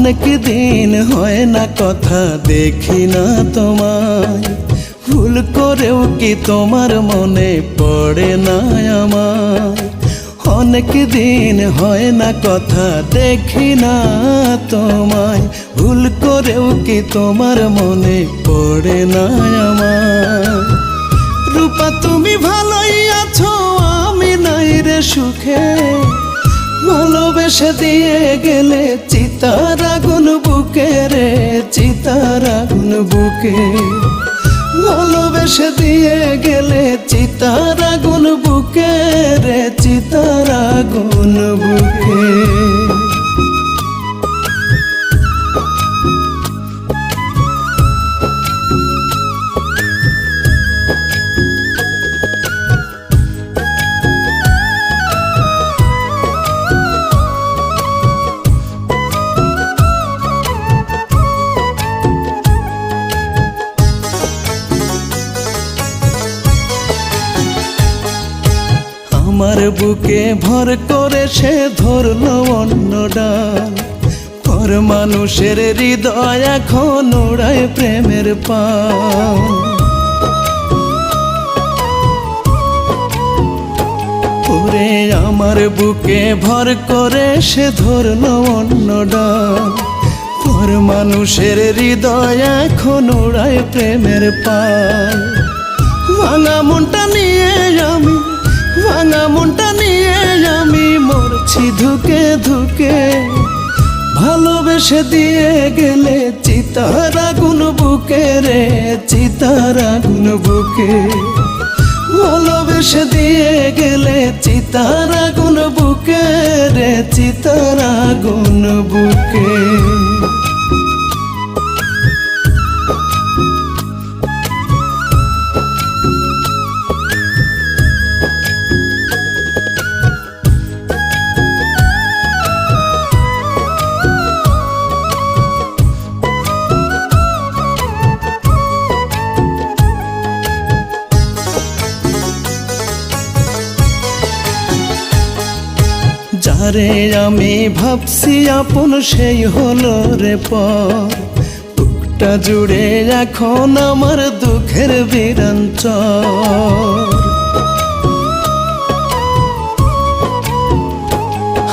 অনেক দিন হয় না কথা দেখি না তোমায়, ভুল করেও কি তোমার মনে পড়ে না আমায়। অনেক দিন হয় না কথা দেখি না তোমায়, ভুল করেও কি তোমার মনে পড়ে না আমায়। রূপা তুমি ভালোই আছো, আমি নাই রে সুখে, ভালোবেসে দিয়ে গেলে চিতার আগুন বুকে রে, চিতার আগুন বুকে। ভালোবেসে দিয়ে গেলে চিতার আগুন বুকে রে, চিতার আগুন বুকে। আমার বুকে ভর করে সে ধরলো অন্য ডাল, পর মানুষের হৃদয় এখন ওড়ায় প্রেমের পাল। ওরে আমার বুকে ভর করে সে ধরলো অন্য ডাল, পর মানুষের হৃদয় এখন ওড়ায় প্রেমের পাল। ভাঙা মনটা নিয়ে আমি, ভাঙা মনটা নিয়ে আমি মরছি ধুকে ধুকে, ভালোবেসে দিয়ে গেলে চিতার আগুন বুকে রে, চিতার আগুন বুকে। ভালোবেসে দিয়ে গেলে চিতার আগুন বুকে রে, চিতার আগুন বুকে। যারে আমি ভাবছি আপন সেই হলো রে পর, বুকটা জুড়ে এখন আমার দুঃখের বিরাঞ্চর।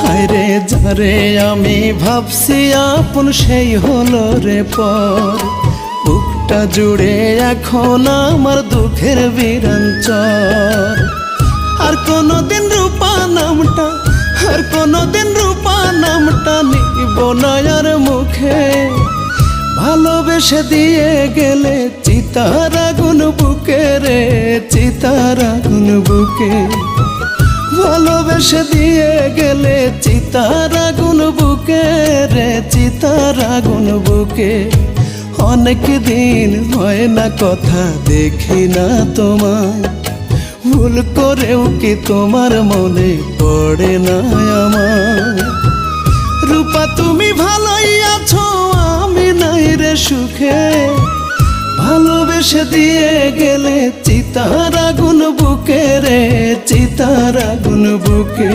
হায়রে যারে আমি ভাবছি আপন সেই হলো রে পর, বুকটা জুড়ে এখন আমার দুঃখের বিরাঞ্চর। আর কোনদিন রূপা নামটা, আর কোনদিন রূপা নামটা নিব না আর মুখে, ভালোবেসে দিয়ে গেলে চিতার আগুন বুকে রে, চিতার আগুন বুকে। ভালোবেসে দিয়ে গেলে চিতার আগুন বুকে রে, চিতার আগুন বুকে। অনেক দিন হয় না কথা দেখি না তোমায়, ভুল করেও কি তোমার মনে পড়ে না আমার। রূপা তুমি ভালোই আছো, আমি নাই রে সুখে, ভালোবেসে দিয়ে গেলে চিতার আগুন বুকে রে, চিতার আগুন বুকে।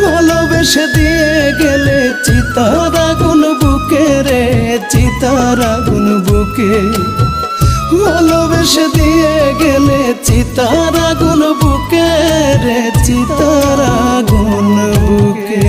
ভালোবেসে দিয়ে গেলে চিতার আগুন বুকে রে, চিতার আগুন বুকে। ভালোবেসে দিয়ে গেলে চিতার আগুন বুকে রে, চিতার আগুন বুকে।